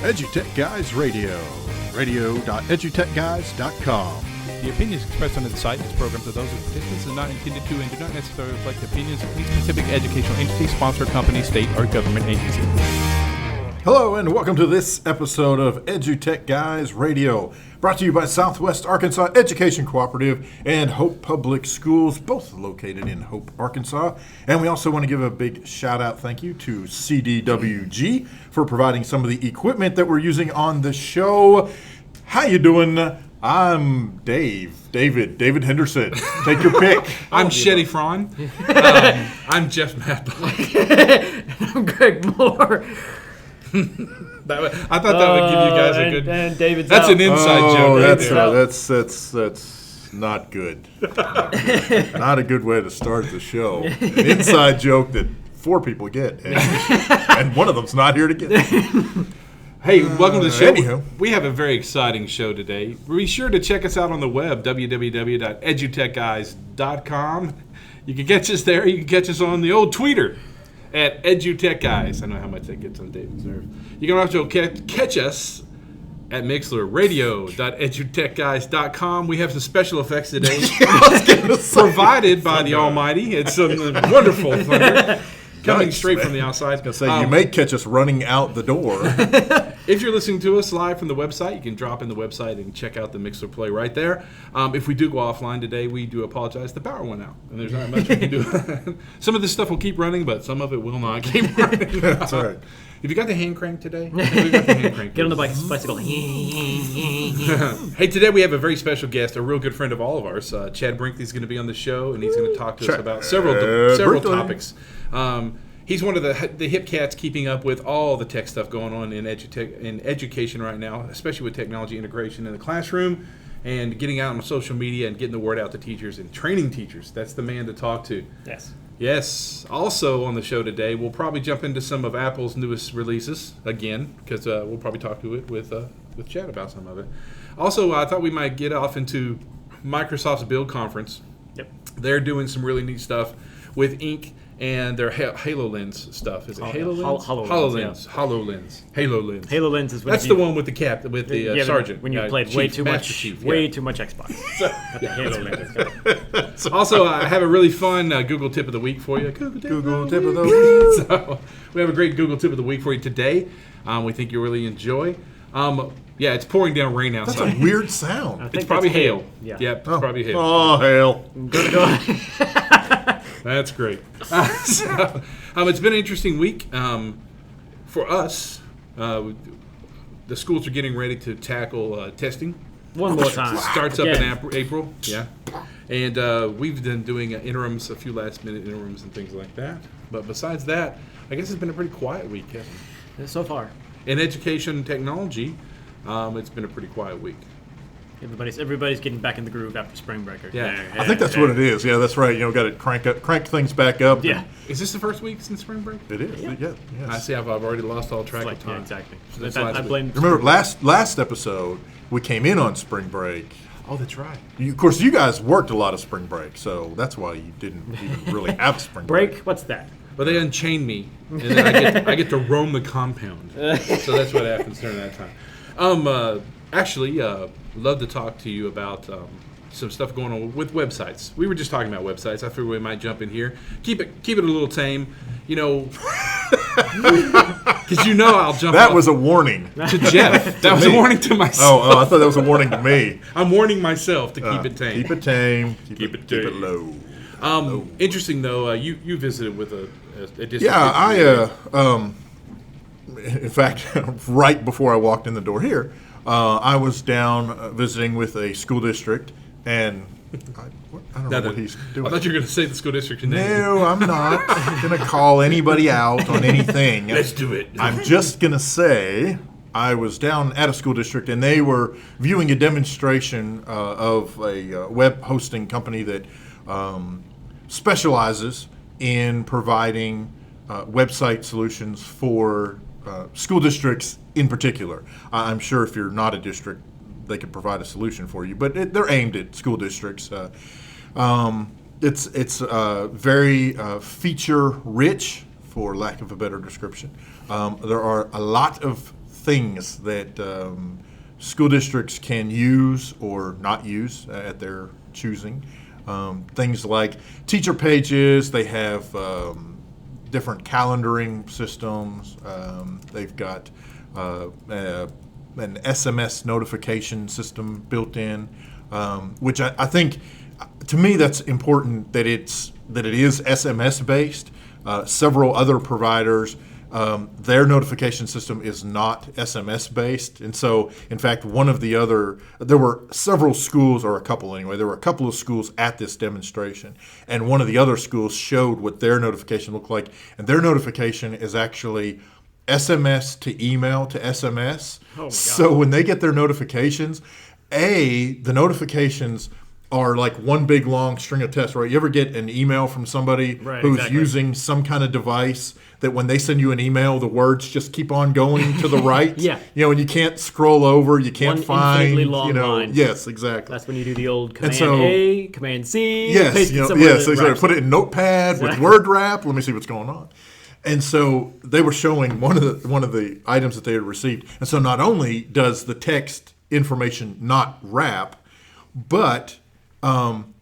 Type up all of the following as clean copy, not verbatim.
EduTechGuys Radio, radio.edutechguys.com. The opinions expressed on the site and its programs are those of participants and not intended to and do not necessarily reflect the opinions of any specific educational entity, sponsor, company, state, or government agency. Hello and welcome to this episode of EduTechGuys Radio, brought to you by Southwest Arkansas Education Cooperative and Hope Public Schools, both located in Hope, Arkansas. And we also want to give a big shout-out thank you to CDWG for providing some of the equipment that we're using on the show. How you doing? I'm David Henderson. Take your pick. I'm Shetty Fraun. I'm Jeff Madblock. I'm Greg Moore. I thought that would give you guys a good. And David's that's out. an inside joke. That's not good. Not a good way to start the show. An inside joke that 4 people get, and one of them's not here to get it. Hey, welcome to the show. Anywho. We have a very exciting show today. Be sure to check us out on the web, www.edutechguys.com. You can catch us there. You can catch us on the old tweeter at EduTechGuys. I know how much that gets on David's nerves. You can also catch us at Mixler, radio.edutechguys.com. We have some special effects today provided by the Almighty. It's some wonderful thunder coming straight from the outside. I was going to say, you may catch us running out the door. If you're listening to us live from the website, you can drop in the website and check out the Mixler play right there. If we do go offline today, we do apologize. The power went out, and there's not much we can do. Some of this stuff will keep running, but some of it will not keep running. That's all right. Have you got the hand crank today? We've got the hand crank. Get on the bicycle. Hey, today we have a very special guest, a real good friend of all of ours. Chad Brinkley is going to be on the show, and he's going to talk to us about several topics. He's one of the hip cats keeping up with all the tech stuff going on in education right now, especially with technology integration in the classroom and getting out on social media and getting the word out to teachers and training teachers. That's the man to talk to. Yes. Also on the show today, we'll probably jump into some of Apple's newest releases again, because we'll probably talk to it with Chad about some of it. Also, I thought we might get off into Microsoft's Build Conference. Yep. They're doing some really neat stuff with Ink and their HoloLens stuff. Is it HoloLens? HoloLens. HoloLens. HoloLens. HoloLens is when That's the one with the cap, with the sergeant. When you played way too much Xbox. HoloLens. Also, I have a really fun Google tip of the week for you. Google tip of the week. So we have a great Google tip of the week for you today. We think you'll really enjoy. Yeah, it's pouring down rain outside. That's a weird sound. It's probably hail. Yeah. Yep, it's probably hail. Oh, hail. Go. That's great. It's been an interesting week for us. The schools are getting ready to tackle testing. One more time. Starts up in April. Yeah. And we've been doing interims, a few last-minute interims and things like that. But besides that, I guess it's been a pretty quiet week, hasn't it? So far. In education and technology, it's been a pretty quiet week. Everybody's getting back in the groove after spring break. Yeah. I think that's what it is. Yeah, that's right. Got to crank things back up. Yeah. Is this the first week since spring break? It is. Yeah. Yes. I see. I've already lost all track of time. Yeah, exactly. So I blame. Remember last episode we came in on spring break. Oh, that's right. Of course, you guys worked a lot of spring break, so that's why you didn't even really have spring break. What's that? But they unchain me, and then I get to roam the compound. So that's what happens during that time. Actually, love to talk to you about some stuff going on with websites. We were just talking about websites. I figured we might jump in here. Keep it a little tame, because I'll jump. That was a warning to Jeff. That was a warning to myself. Oh, I thought that was a warning to me. I'm warning myself to keep it tame. Keep it tame. Keep it low. Interesting though. You visited with a district. Yeah, in fact, right before I walked in the door here, I was down visiting with a school district, and I don't know what he's doing. I thought you were going to say the school district name. No, I'm not going to call anybody out on anything. Let's do it. I'm just going to say I was down at a school district, and they were viewing a demonstration of a web hosting company that specializes in providing website solutions for school districts in particular. I'm sure if you're not a district, they could provide a solution for you, but they're aimed at school districts. It's very feature rich, for lack of a better description. There are a lot of things that school districts can use or not use at their choosing. Things like teacher pages. They have different calendaring systems. They've got an SMS notification system built in, which I think, to me, that's important that it is SMS based. Several other providers, their notification system is not SMS based, and so in fact there were several schools, or a couple anyway. There were a couple of schools at this demonstration, and one of the other schools showed what their notification looked like, and their notification is actually SMS to email to SMS. Oh my God. So when they get their notifications, the notifications are like one big long string of text, right? You ever get an email from somebody who's using some kind of device that when they send you an email, the words just keep on going to the right? Yeah. And you can't scroll over, you can't find, infinitely long line. Yes, exactly. That's when you do the old Command A, Command C. Yes, exactly. Put it in Notepad with word wrap. Let me see what's going on. And so they were showing one of the items that they had received. And so not only does the text information not wrap, but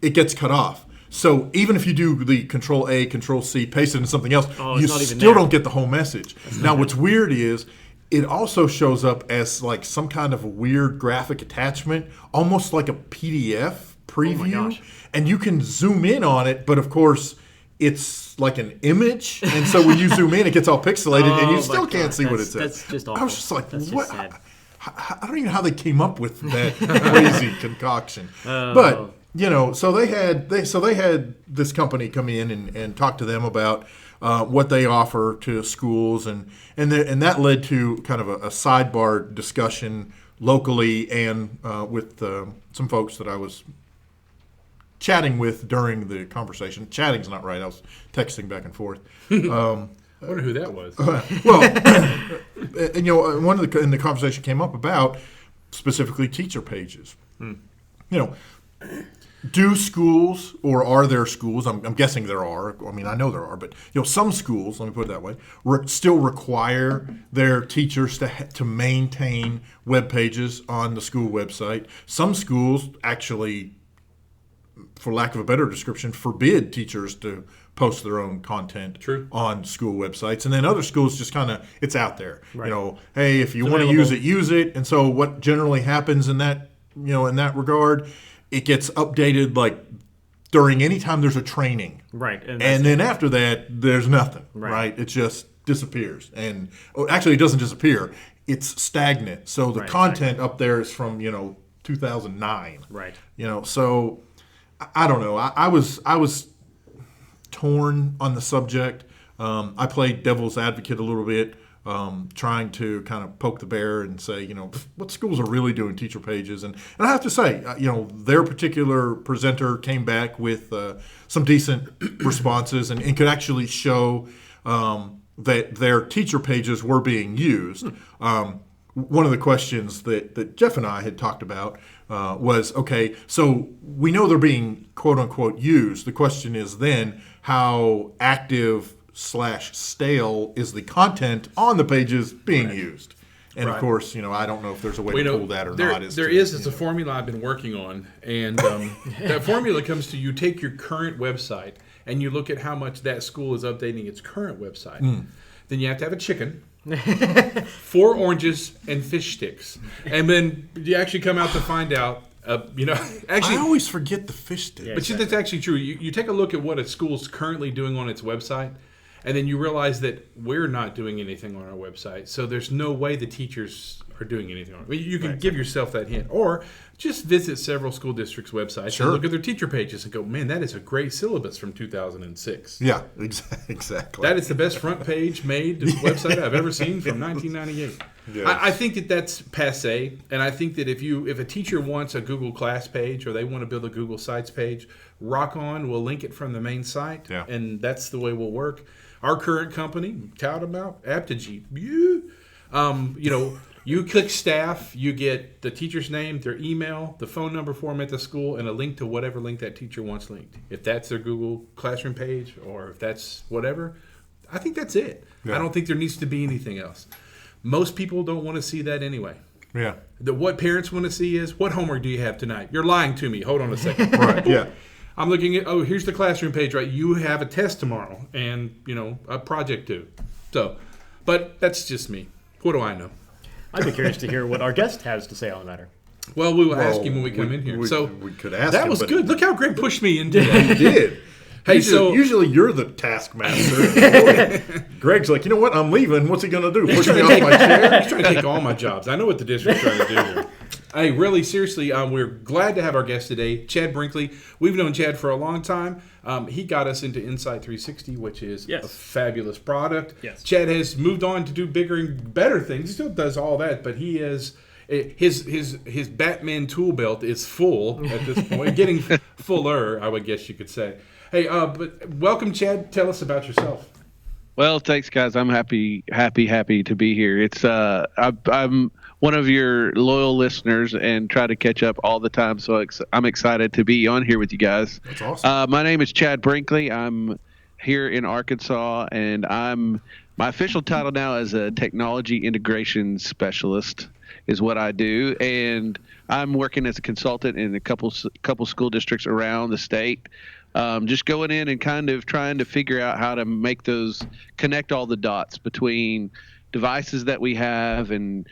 it gets cut off. So even if you do the Control A, Control C, paste it in something else, you still don't get the whole message. Now what's weird is it also shows up as like some kind of a weird graphic attachment, almost like a PDF preview. Oh my gosh. And you can zoom in on it, but of course it's like an image, and so when you zoom in, it gets all pixelated, and you still can't see what it says. That's just awful. I was just like, that's what? Just sad. I don't even know how they came up with that crazy concoction. But so they had this company come in and talk to them about what they offer to schools, and that led to kind of a sidebar discussion locally and with some folks that I was chatting with during the conversation. Chatting's not right. I was texting back and forth. I wonder who that was. One of the conversation came up about specifically teacher pages. Do schools, or are there schools? I'm guessing there are. I mean, I know there are, but some schools, let me put it that way, still require their teachers to maintain web pages on the school website. Some schools actually, for lack of a better description, forbid teachers to post their own content on school websites. And then other schools just kind of, it's out there. Right. Hey, if you want to use it. And so what generally happens in that, in that regard, it gets updated like during any time there's a training. Right. And then after that, there's nothing. Right. It just disappears. And actually, it doesn't disappear. It's stagnant. So the content up there is from, 2009. Right. So I don't know. I was torn on the subject. I played devil's advocate a little bit, trying to kind of poke the bear and say, what schools are really doing teacher pages. And I have to say, their particular presenter came back with some decent responses and could actually show that their teacher pages were being used. One of the questions that Jeff and I had talked about was, okay, so we know they're being quote unquote used. The question is then how active / stale is the content on the pages being used? And of course, I don't know if there's a way to pull that or not. It's a formula I've been working on, and that formula comes to you take your current website and you look at how much that school is updating its current website. Then you have to have a chicken, 4 oranges, and fish sticks, and then you actually come out to find out. Actually, I always forget the fish stick. But that's actually true. You take a look at what a school's currently doing on its website, and then you realize that we're not doing anything on our website. So there's no way the teachers are doing anything on it. You can give yourself that hint. Or just visit several school districts' websites and look at their teacher pages and go, man, that is a great syllabus from 2006. Yeah, exactly. That is the best front page made website I've ever seen from 1998. Yes. I think that that's passé, and I think that if a teacher wants a Google Class page or they want to build a Google Sites page, rock on, we'll link it from the main site, and that's the way we'll work. Our current company, tout about Aptigee. You click staff, you get the teacher's name, their email, the phone number for them at the school, and a link to whatever link that teacher wants linked. If that's their Google Classroom page or if that's whatever, I think that's it. Yeah. I don't think there needs to be anything else. Most people don't want to see that anyway. Yeah. What parents want to see is, what homework do you have tonight? You're lying to me. Hold on a second. Right. Yeah. I'm looking at, here's the classroom page, right? You have a test tomorrow and, a project due. So, but that's just me. What do I know? I'd be curious to hear what our guest has to say on the matter. Well, we will ask him when we come in here. We could ask that him. was good. Look how Greg pushed me into that. He did. Hey, usually you're the taskmaster. Greg's like, you know what? I'm leaving. What's he going to do? Push me off my chair? He's trying to take all my jobs. I know what the district's trying to do here. Hey, really, seriously, we're glad to have our guest today, Chad Brinkley. We've known Chad for a long time. He got us into Insight 360, which is a fabulous product. Yes. Chad has moved on to do bigger and better things. He still does all that, but he is his Batman tool belt is full at this point, getting fuller, I would guess you could say. Hey, but welcome, Chad. Tell us about yourself. Well, thanks, guys. I'm happy to be here. It's I'm one of your loyal listeners and try to catch up all the time. So I'm excited to be on here with you guys. That's awesome. My name is Chad Brinkley. I'm here in Arkansas, and my official title now is a technology integration specialist is what I do, and I'm working as a consultant in a couple school districts around the state. Just going in and kind of trying to figure out how to connect all the dots between devices that we have and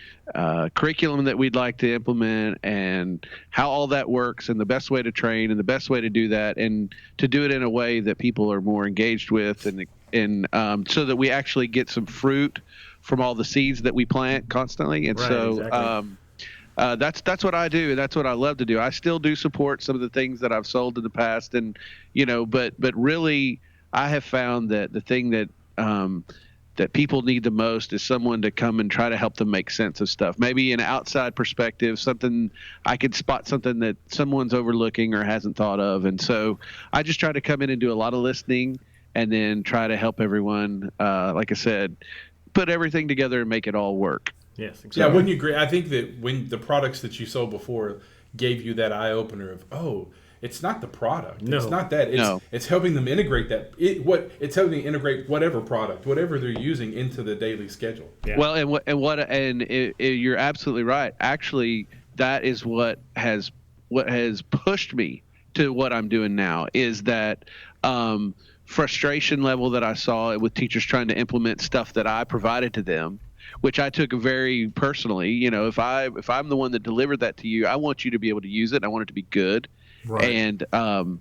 curriculum that we'd like to implement and how all that works and the best way to train and the best way to do that and to do it in a way that people are more engaged with and so that we actually get some fruit from all the seeds that we plant constantly. And exactly. That's what I do, and that's what I love to do. I still do support some of the things that I've sold in the past, and but really, I have found that the thing that that people need the most is someone to come and try to help them make sense of stuff. Maybe an outside perspective, something I could spot something that someone's overlooking or hasn't thought of, and so I just try to come in and do a lot of listening, and then try to help everyone. Like I said, put everything together and make it all work. Yes, exactly. Yeah, wouldn't you agree? I think that when the products that you sold before gave you that eye opener of, it's not the product. No. It's not that. It's helping them integrate that. It's helping them integrate whatever product, whatever they're using into the daily schedule. Yeah. Well, you're absolutely right. Actually, that is what has pushed me to what I'm doing now. Is that frustration level that I saw with teachers trying to implement stuff that I provided to them, which I took very personally. If I'm the one that delivered that to you, I want you to be able to use it. I want it to be good. Right. And that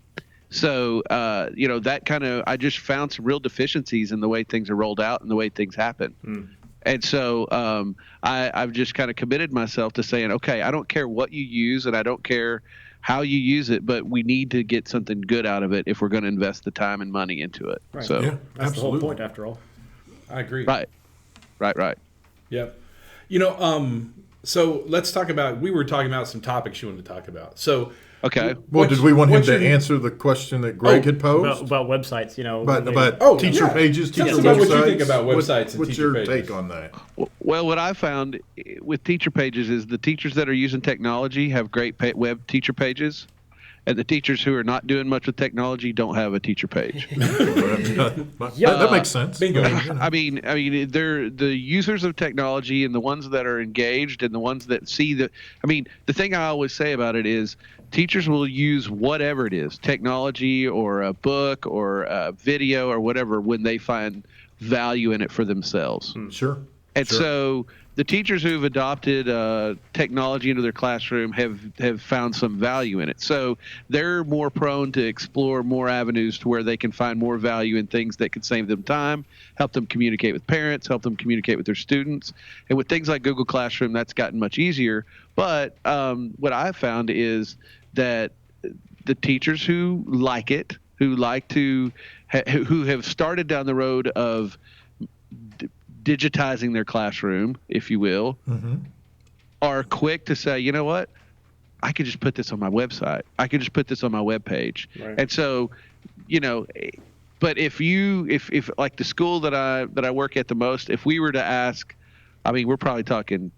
kind of, I just found some real deficiencies in the way things are rolled out and the way things happen. And so I've just kind of committed myself to saying, okay, I don't care what you use and I don't care how you use it, but we need to get something good out of it if we're going to invest the time and money into it. Right. So That's absolutely. the whole point, after all. I agree. Right. Yep. So let's talk about. We were talking about some topics you wanted to talk about. So. Okay. Well, did we want him to answer the question that Greg had posed? About websites, But teacher pages, teacher Tell us websites. about what you think about websites and what's teacher your pages. take on that? Well, what I found with teacher pages is the teachers that are using technology have great web teacher pages, and the teachers who are not doing much with technology don't have a teacher page. That makes sense. Bingo. I mean, they're the users of technology and the ones that are engaged and the ones that see the. I mean, the thing I always say about it is teachers will use whatever it is, technology or a book or a video or whatever, when they find value in it for themselves. Sure. And so the teachers who've adopted technology into their classroom have found some value in it. So they're more prone to explore more avenues to where they can find more value in things that can save them time, help them communicate with parents, help them communicate with their students. And with things like Google Classroom, that's gotten much easier. But what I've found is that the teachers who like it, who like to, who have started down the road of digitizing their classroom, if you will, are quick to say, you know what, I could just put this on my website. I could just put this on my webpage. Right. And so, but if like the school that I work at the most, if we were to ask, I mean, we're probably talking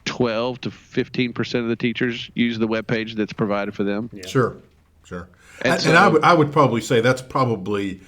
12 to 15% of the teachers use the webpage that's provided for them. Yeah. Sure. And so, I would probably say that's probably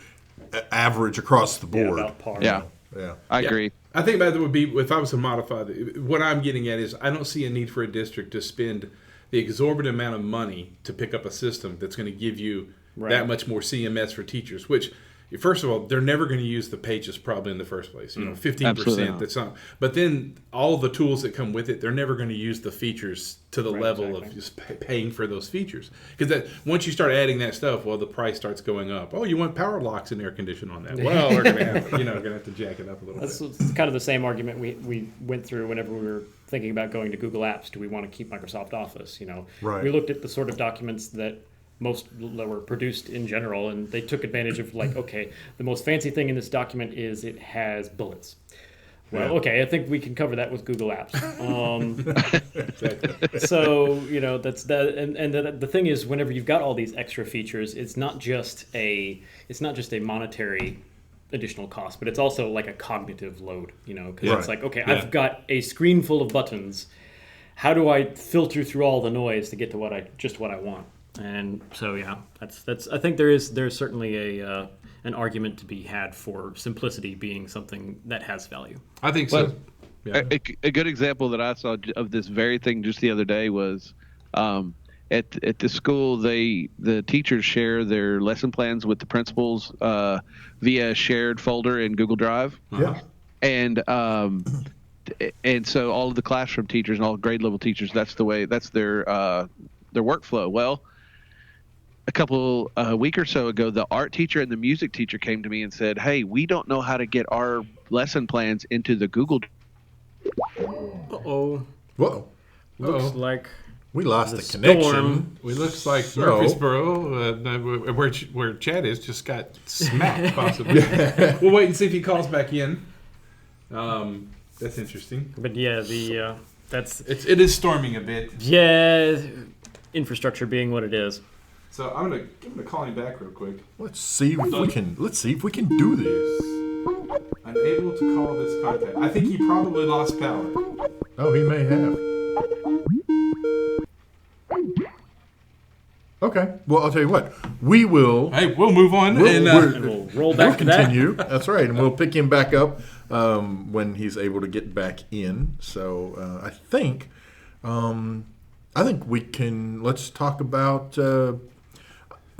average across the board. About par. Yeah. Yeah. I agree. I think that would be, if I was to modify, what I'm getting at is I don't see a need for a district to spend the exorbitant amount of money to pick up a system that's going to give you that much more CMS for teachers, which, first of all, they're never going to use the pages probably in the first place. 15%. That's not. But then all the tools that come with it, they're never going to use the features to the level of just paying for those features. Because that once you start adding that stuff, well, the price starts going up. Oh, you want power locks and air condition on that? Well, we're going to have going to have to jack it up a little bit. That's kind of the same argument we went through whenever we were thinking about going to Google Apps. Do we want to keep Microsoft Office? Right. We looked at the sort of documents that most were produced in general, and they took advantage of okay, the most fancy thing in this document is it has bullets. Well, okay, I think we can cover that with Google Apps. So that's that, and the thing is, whenever you've got all these extra features, it's not just a monetary additional cost, but it's also like a cognitive load. Because it's like, okay, I've got a screen full of buttons. How do I filter through all the noise to get to what I want? And so that's I think there's certainly an argument to be had for simplicity being something that has value. I think so. A good example that I saw of this very thing just the other day was at the school the teachers share their lesson plans with the principals via a shared folder in Google Drive. Yeah. And so all of the classroom teachers and all grade level teachers, that's their workflow. Well, a week or so ago, the art teacher and the music teacher came to me and said, "Hey, we don't know how to get our lesson plans into the Google." Uh-oh. Whoa. Looks like we lost the connection. It looks like Murfreesboro, where Chad is, just got smacked, possibly. We'll wait and see if he calls back in. That's interesting. But yeah, it is storming a bit. Yeah, infrastructure being what it is. So I'm gonna call him back real quick. Let's see if we can do this. Unable to call this contact. I think he probably lost power. Oh, he may have. Okay. Well, I'll tell you what. We will. Hey, we'll move on And we'll roll back to that. Continue. That's right, and we'll pick him back up when he's able to get back in. So I think we can. Let's talk about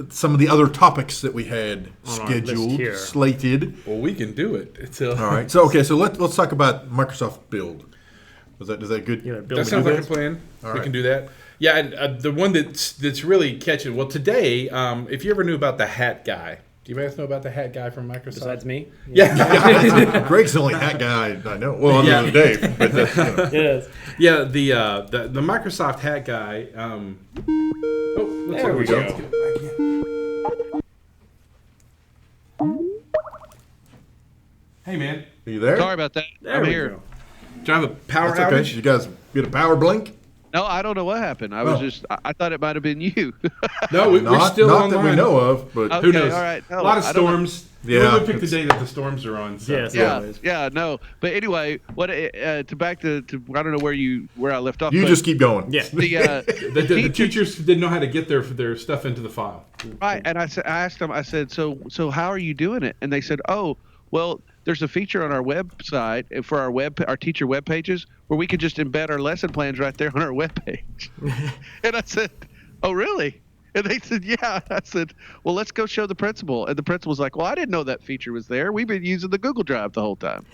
some of the otother topics that we had scheduled, slated. Well, we can do it. All right. So let's talk about Microsoft Build. Is that good? Yeah, that sounds like a plan. We can do that. Yeah, and the one that's really catching. Well, today, if you ever knew about the hat guy. Do you guys know about the hat guy from Microsoft? Besides me? Yeah. Greg's the only hat guy I know. Well, other than Dave. But Yes. Yeah, the Microsoft hat guy. There we go. Hey, man. Are you there? Sorry about that. I'm here. Go. Do I have a power That's okay. outage? You guys get a power blink? No, I don't know what happened. I thought it might have been you. No, we're still not online. that we know of, but Okay, who knows? all right. No, a lot of I don't know. storms. Yeah, We'll pick the day that the storms are on. So. Yes. No. But anyway, what back to I don't know where I left off. you but just keep going. Yeah. The teachers didn't know how to get their stuff into the file. Right, and I asked them. I said, so how are you doing it? And they said, oh, well, there's a feature on our website for our teacher web pages where we can just embed our lesson plans right there on our web page. And I said, oh, really? And they said, yeah. I said, well, let's go show the principal. And the principal's like, well, I didn't know that feature was there. We've been using the Google Drive the whole time.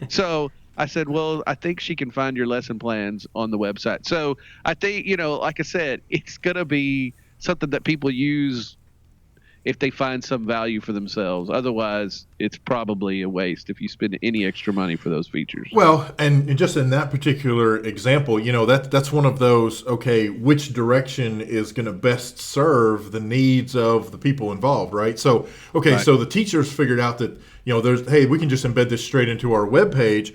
So I said, well, I think she can find your lesson plans on the website. So I think, like I said, it's going to be something that people use if they find some value for themselves. Otherwise, it's probably a waste if you spend any extra money for those features. Well, and just in that particular example, that's one of those, okay, which direction is going to best serve the needs of the people involved, right? So, okay, Right. So the teachers figured out that, we can just embed this straight into our web page,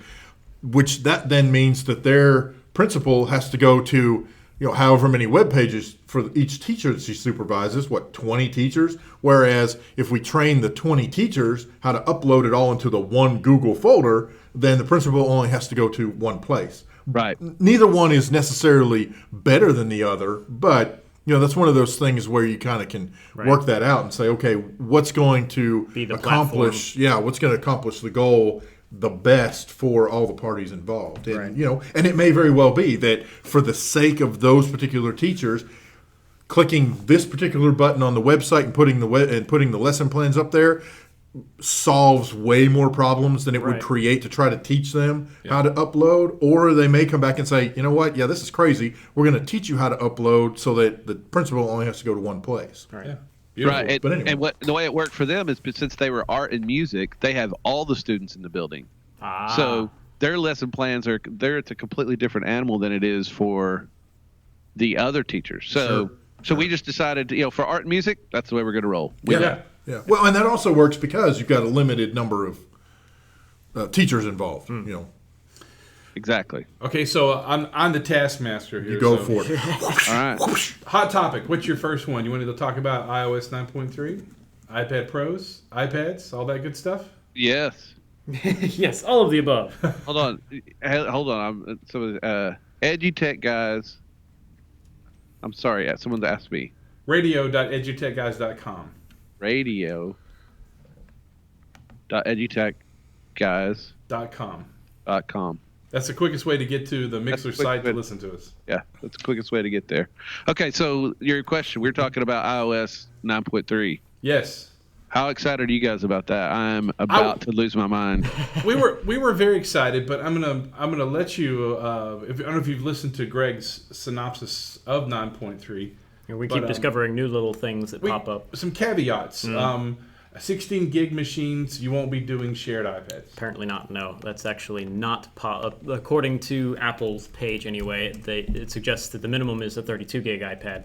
which that then means that their principal has to go to however many web pages for each teacher that she supervises, 20 teachers? Whereas if we train the 20 teachers how to upload it all into the one Google folder, then the principal only has to go to one place. Right. Neither one is necessarily better than the other, but that's one of those things where you kind of can work that out and say, okay, what's going to Be the accomplish? Yeah, what's going to accomplish the goal the best for all the parties involved. And, Right. And it may very well be that for the sake of those particular teachers, clicking this particular button on the website and putting the lesson plans up there solves way more problems than it would Right. create to try to teach them how to upload. Or they may come back and say, you know what, yeah, this is crazy. We're going to teach you how to upload so that the principal only has to go to one place. Right. Yeah. Beautiful. Right, But anyway. and the way it worked for them is since they were art and music, they have all the students in the building. So their lesson plans it's a completely different animal than it is for the other teachers. So we just decided, for art and music, that's the way we're going to roll. Yeah. Well, and that also works because you've got a limited number of teachers involved. Exactly. Okay, so I'm the taskmaster here. You go so. for it. All right. Hot topic. What's your first one? You wanted to talk about iOS 9.3, iPad Pros, iPads, all that good stuff? Yes. Yes, all of the above. Hold on. EduTechGuys. I'm sorry. Someone asked me. Radio.edutechguys.com. Radio.edutechguys.com. That's the quickest way to get to the Mixler site to listen to us. Yeah, that's the quickest way to get there. Okay, so your question, we're talking about iOS 9.3. Yes. How excited are you guys about that? I'm about to lose my mind. We were very excited, but I'm gonna let you. I don't know if you've listened to Greg's synopsis of 9.3. And we keep discovering new little things that pop up. Some caveats. 16 gig machines, you won't be doing shared iPads. Apparently not. No, that's actually not according to Apple's page anyway. It suggests that the minimum is a 32 gig iPad,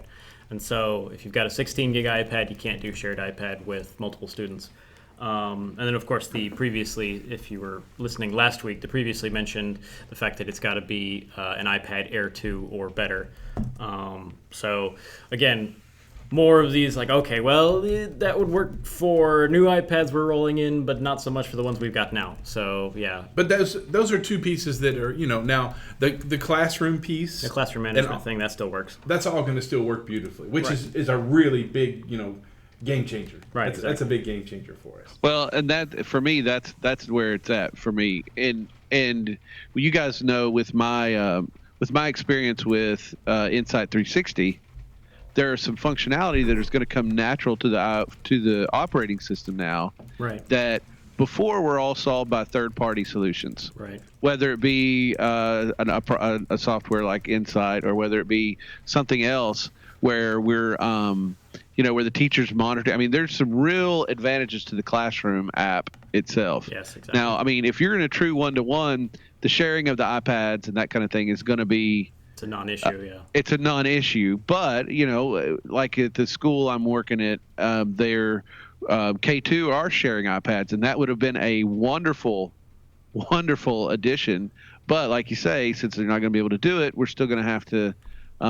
and so if you've got a 16 gig iPad, you can't do shared iPad with multiple students. And then, of course, if you were listening last week, the previously mentioned the fact that it's got to be an iPad Air 2 or better. So again, more of these okay, well, that would work for new iPads we're rolling in, but not so much for the ones we've got now. So yeah. But those are two pieces that are now the classroom piece, The classroom management thing, that still works. That's all going to still work beautifully, which Right. is a really big game changer. Right, That's a big game changer for us. Well, and that for me, that's where it's at for me. And you guys know with my experience with Insight 360. There are some functionality that is going to come natural to the operating system now. Right. That before were all solved by third-party solutions. Right. Whether it be a software like Insight or whether it be something else where we're where the teachers monitor. I mean, there's some real advantages to the classroom app itself. Yes, exactly. Now, I mean, if you're in a true one-to-one, the sharing of the iPads and that kind of thing is going to be. It's a non-issue, yeah. It's a non-issue, but like at the school I'm working at, their K2 are sharing iPads, and that would have been a wonderful, wonderful addition. But like you say, since they're not going to be able to do it, we're still going to have to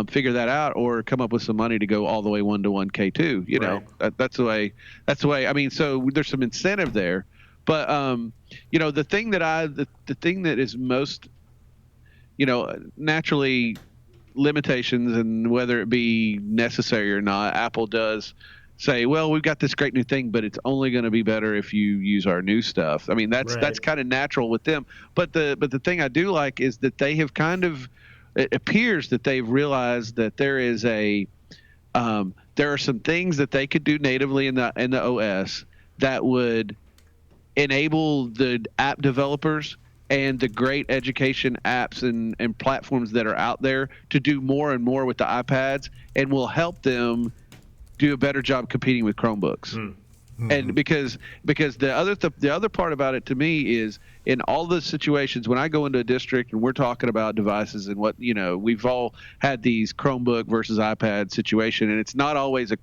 figure that out or come up with some money to go all the way 1-to-1 K2. Right. That's the way. I mean, so there's some incentive there, but the thing that is most naturally limitations, and whether it be necessary or not, Apple does say, well, we've got this great new thing, but it's only going to be better if you use our new stuff. I mean, that's kind of natural with them. But the thing I do like is that they have it appears that they've realized that there are some things that they could do natively in the OS that would enable the app developers and the great education apps and platforms that are out there to do more and more with the iPads, and will help them do a better job competing with Chromebooks. Mm-hmm. And because the other part about it to me is, in all the situations when I go into a district and we're talking about devices and what we've all had these Chromebook versus iPad situation, and it's not always a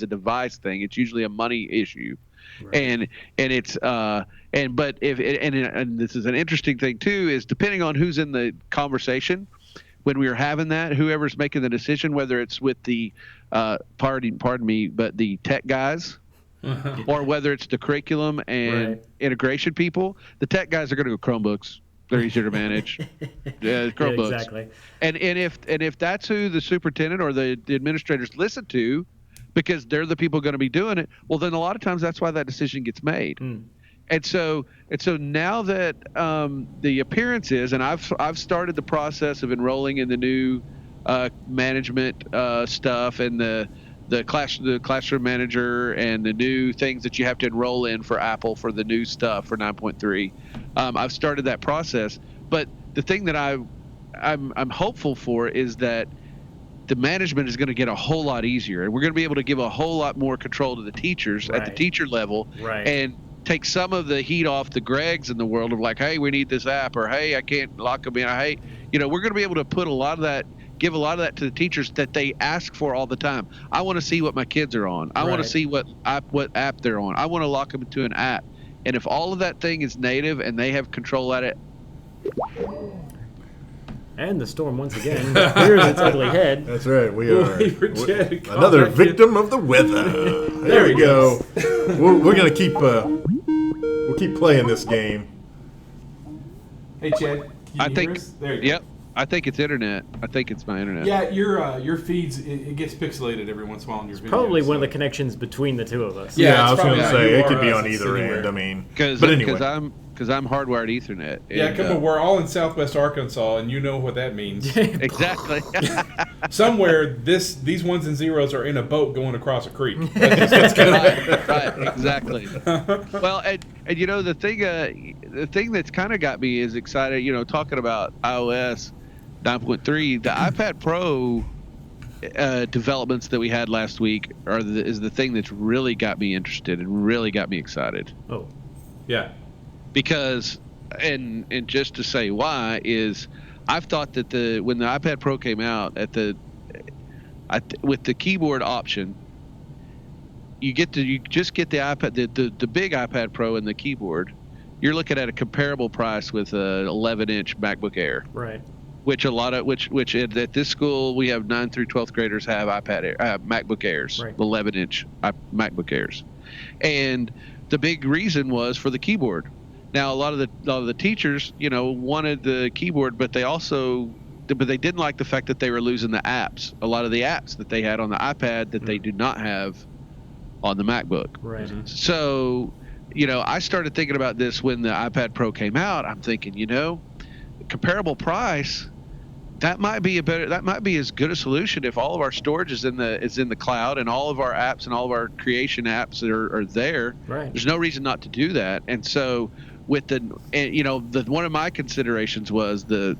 device thing. It's usually a money issue. Right. And it's but if and this is an interesting thing too, is depending on who's in the conversation when we are having that, whoever's making the decision, whether it's with the pardon me, but the tech guys, or whether it's the curriculum and integration people, the tech guys are going to go Chromebooks. They're easier to manage. Chromebooks. Yeah, exactly. And if that's who the superintendent or the administrators listen to, because they're the people going to be doing it, well, then a lot of times that's why that decision gets made. And so now that the appearance is, and I've started the process of enrolling in the new management stuff and the classroom manager and the new things that you have to enroll in for Apple for the new stuff for 9.3. I've started that process, but the thing that I'm hopeful for is that the management is going to get a whole lot easier, and we're going to be able to give a whole lot more control to the teachers at the teacher level, and take some of the heat off the Gregs in the world of like, hey, we need this app, or hey, I can't lock them in. We're going to be able to put a lot of that, give a lot of that to the teachers that they ask for all the time. I want to see what my kids are on. I want to see what app they're on. I want to lock them into an app. And if all of that thing is native and they have control at it. And the storm once again rears its ugly head. That's right. We are another victim of the weather. There we go. We're gonna keep we'll keep playing this game. Hey Chad, can you hear us? There you go. Yep. I think it's internet. I think it's my internet. Yeah, your feeds it gets pixelated every once in a while on your videos. Probably one of the connections between the two of us. Yeah, I was going to say it could be on either end. I mean, but anyway, because I'm hardwired Ethernet. Yeah, come on, we're all in Southwest Arkansas, and you know what that means. Exactly. Somewhere these ones and zeros are in a boat going across a creek. Right, exactly. Well, and the thing that's kind of got me is excited. Talking about iOS 9.3, the iPad Pro developments that we had last week is the thing that's really got me interested and really got me excited. Oh, yeah. Because, and just to say why, is I've thought that when the iPad Pro came out with the keyboard option, you just get the iPad, the big iPad Pro and the keyboard. You're looking at a comparable price with an 11-inch MacBook Air. Right. Which at this school we have 9th through 12th graders have MacBook Airs, right. 11-inch MacBook Airs, and the big reason was for the keyboard. Now a lot of the teachers, wanted the keyboard, but they didn't like the fact that they were losing the apps. A lot of the apps that they had on the iPad that they do not have on the MacBook. Right. Mm-hmm. So, I started thinking about this when the iPad Pro came out. I'm thinking, comparable price. That might be as good a solution if all of our storage is in the cloud and all of our apps and all of our creation apps are there. Right. There's no reason not to do that. And so with one of my considerations was the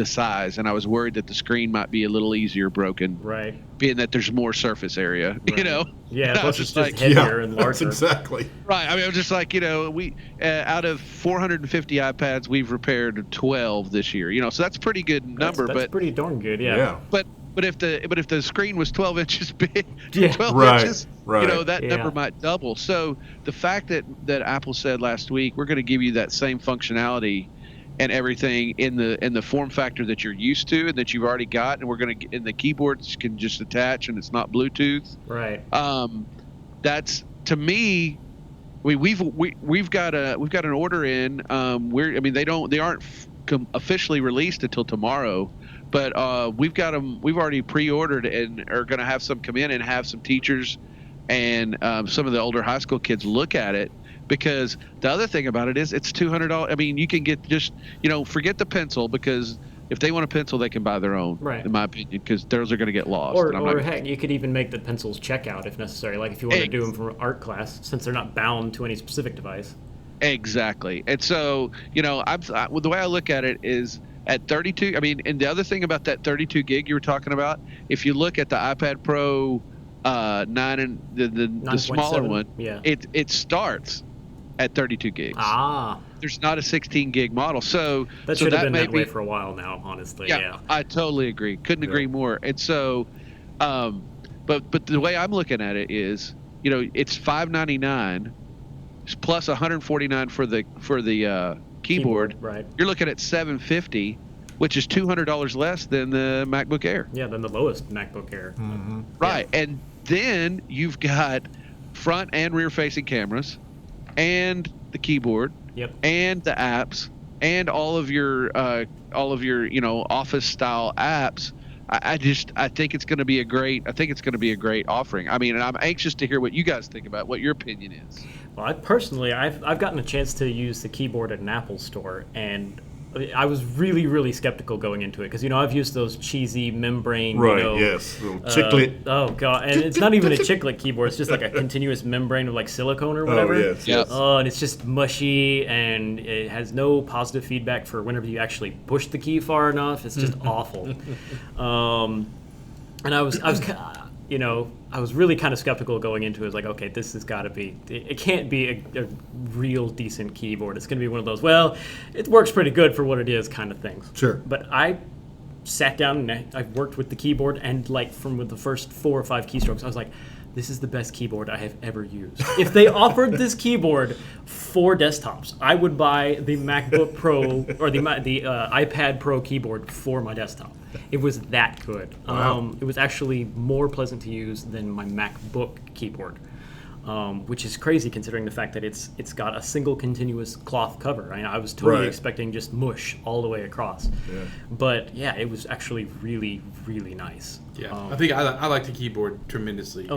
size, and I was worried that the screen might be a little easier broken. Right. Being that there's more surface area, right. Yeah, plus it's just heavier and larger. That's exactly. Right. I mean, I was just like, we out of 450 iPads, we've repaired 12 this year. So that's a pretty good number. That's pretty darn good. Yeah. But if the screen was 12 inches big, 12 right, inches, right. That number might double. So the fact that Apple said last week, we're going to give you that same functionality and everything in the form factor that you're used to and that you've already got, and we're going to, and the keyboards can just attach and it's not Bluetooth. Right. That's, to me, we've got an order in. They aren't officially released until tomorrow. But we've got them. We've already pre-ordered and are going to have some come in and have some teachers and some of the older high school kids look at it, because the other thing about it is it's $200. I mean, you can get just forget the pencil, because if they want a pencil, they can buy their own. Right. In my opinion, because those are going to get lost. Or heck, you could even make the pencils checkout if necessary. Like if you want to do them for art class, since they're not bound to any specific device. Exactly. And so the way I look at it is, at 32, and the other thing about that 32 gig you were talking about, if you look at the iPad Pro 9 and the smaller one, it starts at 32 gigs. There's not a 16 gig model. So that should have been that way for a while now, honestly. Yeah. I totally agree. Couldn't agree more. And so, but the way I'm looking at it is, it's $599 plus $149 for the keyboard. Right. You're looking at $750, which is $200 less than the MacBook Air. Yeah, than the lowest MacBook Air. Mm-hmm. Right. Yeah. And then you've got front and rear facing cameras and the keyboard. Yep. And the apps and all of your office style apps. I think it's going to be a great offering. I mean, and I'm anxious to hear what you guys think about what your opinion is. Well, I've gotten a chance to use the keyboard at an Apple store, and I was really, really skeptical going into it because, I've used those cheesy membrane, yes, little chiclet. Oh god, and it's not even a chiclet keyboard; it's just like a continuous membrane of like silicone or whatever. Oh yes, yes. And it's just mushy, and it has no positive feedback for whenever you actually push the key far enough. It's just awful. And I was really kind of skeptical going into it. I was like, okay, this has got to be, it can't be a real decent keyboard. It's going to be one of those, well, it works pretty good for what it is kind of things. Sure. But I sat down and I worked with the keyboard, and like from the first 4 or 5 keystrokes, I was like, this is the best keyboard I have ever used. If they offered this keyboard for desktops, I would buy the MacBook Pro or the iPad Pro keyboard for my desktop. It was that good. Wow. It was actually more pleasant to use than my MacBook keyboard, which is crazy considering the fact that it's got a single continuous cloth cover. I was totally expecting just mush all the way across. Yeah. But yeah, it was actually really, really nice. Yeah, I think I like the keyboard tremendously.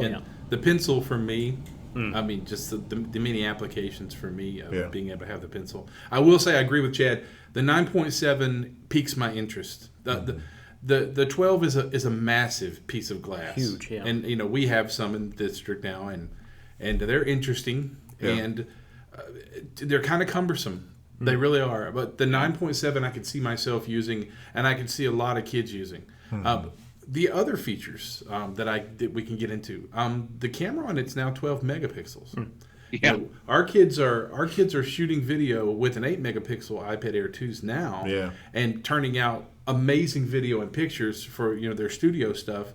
The pencil for me, I mean, just the many applications for me of being able to have the pencil. I will say I agree with Chad. The 9.7 piques my interest. The 12 is a massive piece of glass. Huge, yeah. And we have some in the district now, and they're interesting, and they're kind of cumbersome. They really are. But the 9.7 I could see myself using, and I can see a lot of kids using. The other features that we can get into, the camera on it's now 12 megapixels. Yeah. Our kids are shooting video with an 8 megapixel iPad Air 2s now, and turning out amazing video and pictures for their studio stuff.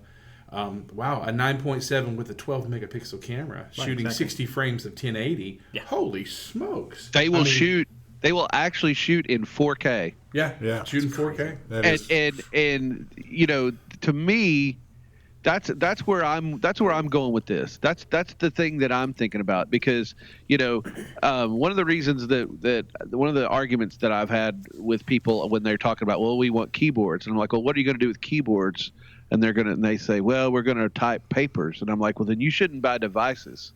Wow, a 9.7 with a 12 megapixel camera shooting 60 frames of 1080. Yeah. Holy smokes! They will actually shoot in 4K. Yeah, shooting 4K. And to me, that's where I'm going with this. That's the thing that I'm thinking about, because one of the reasons that one of the arguments that I've had with people when they're talking about, well, we want keyboards, and I'm like, well, what are you going to do with keyboards? And they say, well, we're going to type papers, and I'm like, well, then you shouldn't buy devices,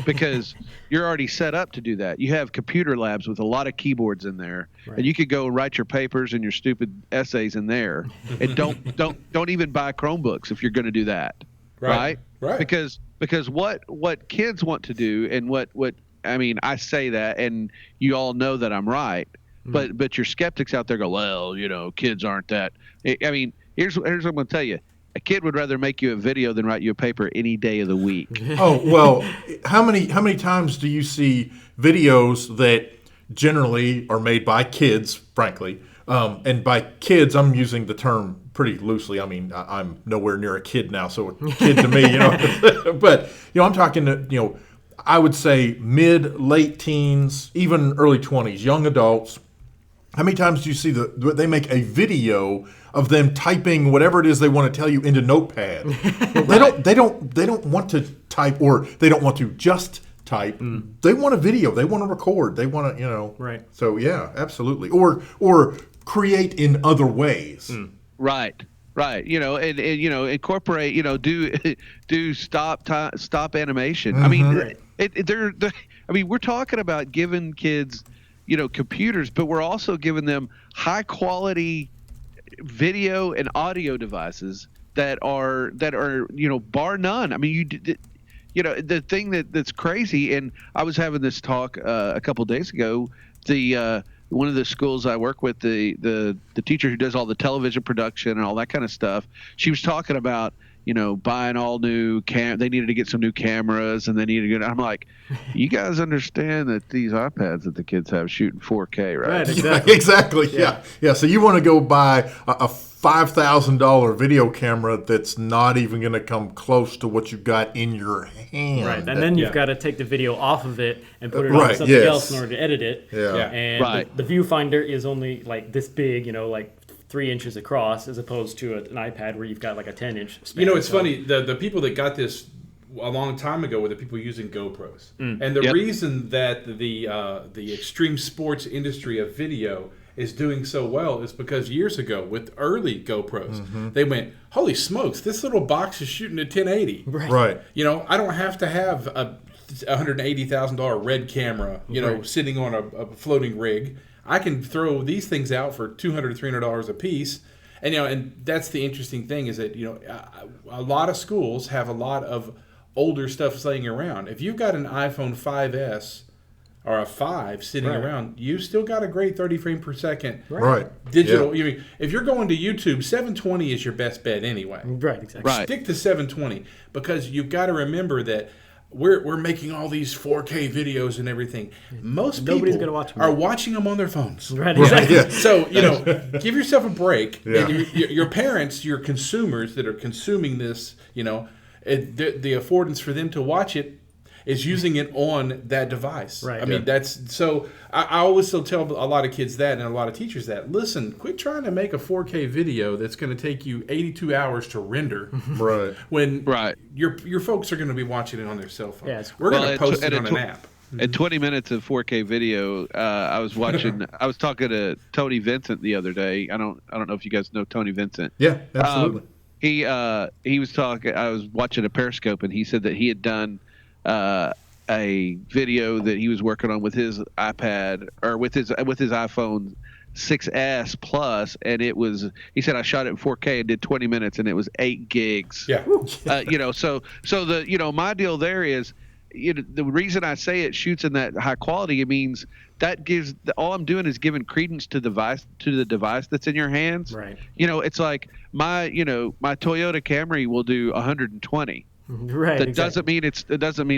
because you're already set up to do that. You have computer labs with a lot of keyboards in there, and you could go write your papers and your stupid essays in there. And don't even buy Chromebooks if you're going to do that, right? Because what kids want to do, and what I mean, I say that, and you all know that I'm right, but your skeptics out there go, well, kids aren't that. I mean, here's what I'm going to tell you. A kid would rather make you a video than write you a paper any day of the week. Oh, well, how many times do you see videos that generally are made by kids, frankly? And by kids, I'm using the term pretty loosely. I mean, I'm nowhere near a kid now, so a kid to me, But, I'm talking to, I would say mid, late teens, even early 20s, young adults. How many times do you see they make a video of them typing whatever it is they want to tell you into Notepad? They don't want to type, or they don't want to just type. They want a video. They want to record. They want to, Right. So yeah, absolutely. Or create in other ways. Right. And incorporate. Do stop animation. I mean, we're talking about giving kids computers, but we're also giving them high quality video and audio devices that are bar none. I mean, the thing that's crazy, and I was having this talk a couple of days ago. One of the schools I work with, the teacher who does all the television production and all that kind of stuff, she was talking about buying all new they needed to get some new cameras, and they needed to get. I'm like, you guys understand that these iPads that the kids have shoot in 4K, right? Exactly. Yeah. So you want to go buy a $5,000 video camera that's not even going to come close to what you've got in your hand. Right, and then you've got to take the video off of it and put it on something else in order to edit it. Yeah. And the viewfinder is only like this big, like 3 inches across, as opposed to an iPad where you've got like a 10-inch span. It's funny. The people that got this a long time ago were the people using GoPros, and the reason that the extreme sports industry of video is doing so well is because years ago with early GoPros, they went, holy smokes, this little box is shooting at 1080. Right. You know, I don't have to have a $180,000 red camera, you know, sitting on a floating rig. I can throw these things out for $200 to $300 a piece. And, you know, and that's the interesting thing is that, you know, a lot of schools have a lot of older stuff laying around. If you've got an iPhone 5S or a 5 sitting around, you still got a great 30 frame per second digital. Yeah. I mean, if you're going to YouTube, 720 is your best bet anyway. Right, exactly. Right. Stick to 720 because you've got to remember that we're making all these 4K videos and everything. Most Nobody's people gonna watch them. are watching them on their phones. Right, exactly. Yeah. So, you know, give yourself a break. Yeah. And your parents, your consumers that are consuming this, you know, the affordance for them to watch it is using it on that device. Right. I mean, that's so. I always still tell a lot of kids that and a lot of teachers that. Listen, quit trying to make a 4K video that's going to take you 82 hours to render. Right. When your folks are going to be watching it on their cell phone. Yeah, We're going to post it on an app. At 20 minutes of 4K video, I was watching. I was talking to Tony Vincent the other day. I don't know if you guys know Tony Vincent. Yeah, absolutely. He was talking. I was watching a Periscope, and he said that he had done a video that he was working on with his iPad or with his iPhone 6S Plus, and it was. He said I shot it in 4K and did 20 minutes, and it was 8 gigs. Yeah. You know, so the my deal there is. You know, the reason I say it shoots in that high quality, it means that gives all I'm doing is giving credence to the device that's in your hands. Right. You know, it's like my Toyota Camry will do 120. Right. That doesn't mean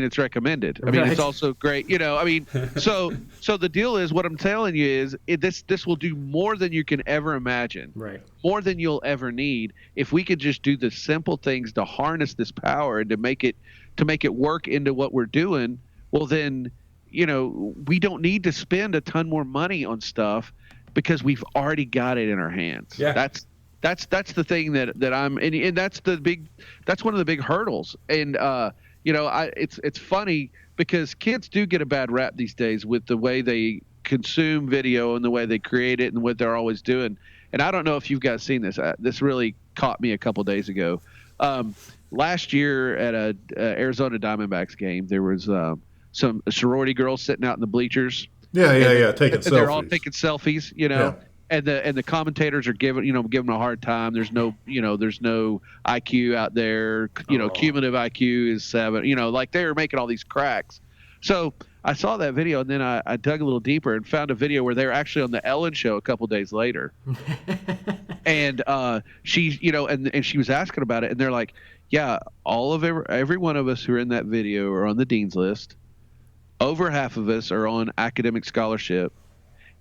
it's recommended. I mean, it's also great. You know, I mean, so the deal is what I'm telling you is this will do more than you can ever imagine. Right. More than you'll ever need if we could just do the simple things to harness this power and to make it work into what we're doing. Well, then, you know, we don't need to spend a ton more money on stuff because we've already got it in our hands. Yeah. That's the thing that I'm and that's one of the big hurdles. And you know, it's funny because kids do get a bad rap these days with the way they consume video and the way they create it and what they're always doing. And I don't know if you've guys seen this. This really caught me a couple days ago. Last year at a Arizona Diamondbacks game, there was some sorority girls sitting out in the bleachers. Yeah, taking selfies. They're all taking selfies, you know. Yeah. And the commentators are giving them a hard time. There's no IQ out there. You know, cumulative IQ is 7. You know, like they were making all these cracks. So I saw that video, and then I dug a little deeper and found a video where they were actually on the Ellen show a couple days later. And she, you know, and she was asking about it, and they're like, yeah, every one of us who are in that video are on the dean's list. Over half of us are on academic scholarship,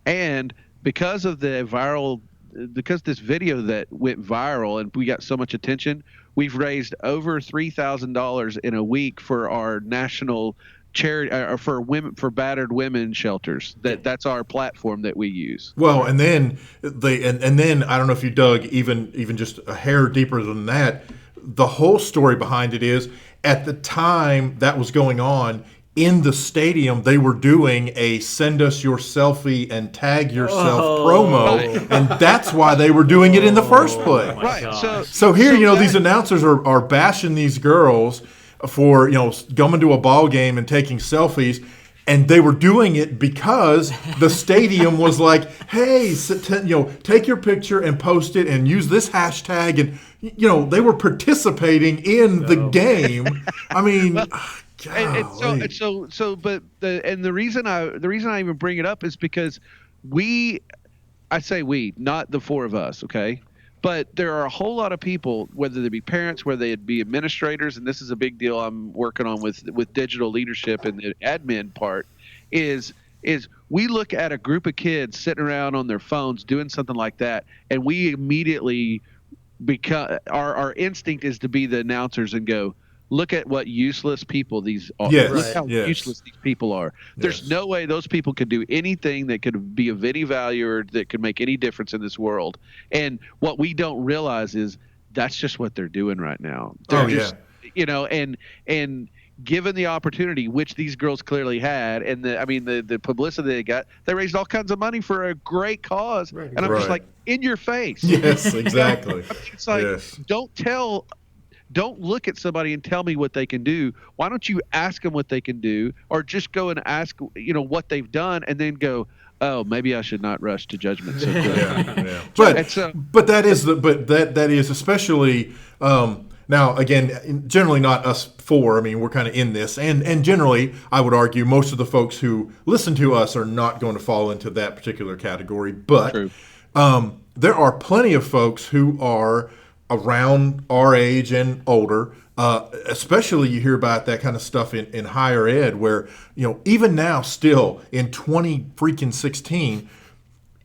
and because this video that went viral and we got so much attention, we've raised over $3,000 in a week for our national charity for battered women shelters. That's our platform that we use. Well, and then I don't know if you dug even just a hair deeper than that. The whole story behind it is at the time that was going on in the stadium, they were doing a send us your selfie and tag yourself promo, and that's why they were doing it in the first place. Right. So here, you know, these announcers are bashing these girls for, you know, going to a ball game and taking selfies. And they were doing it because the stadium was like, hey, take your picture and post it and use this hashtag. And, you know, they were participating in the game. I mean, but the reason I even bring it up is because I say we, not the four of us, okay? But there are a whole lot of people, whether they be parents, whether they be administrators, and this is a big deal I'm working on with digital leadership and the admin part, is we look at a group of kids sitting around on their phones doing something like that, and we immediately our instinct is to be the announcers and go, look at what useless people these are. Yes. Look how useless these people are. There's no way those people could do anything that could be of any value or that could make any difference in this world. And what we don't realize is that's just what they're doing right now. They're you know, and given the opportunity, which these girls clearly had, and the publicity they got, they raised all kinds of money for a great cause. Right, and I'm just like, in your face. Yes, exactly. It's like, don't look at somebody and tell me what they can do. Why don't you ask them what they can do, or just go and ask, what they've done, and then go, oh, maybe I should not rush to judgment. So yeah. But that is especially now, again, generally not us four. I mean, we're kind of in this, and generally, I would argue most of the folks who listen to us are not going to fall into that particular category. But there are plenty of folks who are around our age and older. Especially you hear about that kind of stuff in higher ed, where even now, still in 2016,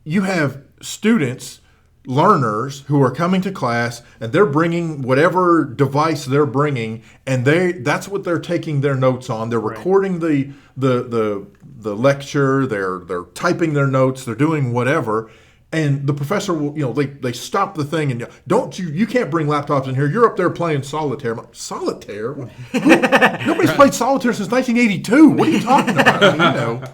you have students, learners who are coming to class, and they're bringing whatever device they're bringing, and that's what they're taking their notes on. They're recording the lecture, they're typing their notes, they're doing whatever. And the professor will, they stop the thing and you can't bring laptops in here. You're up there playing solitaire. I'm like, solitaire? Nobody's played solitaire since 1982. What are you talking about?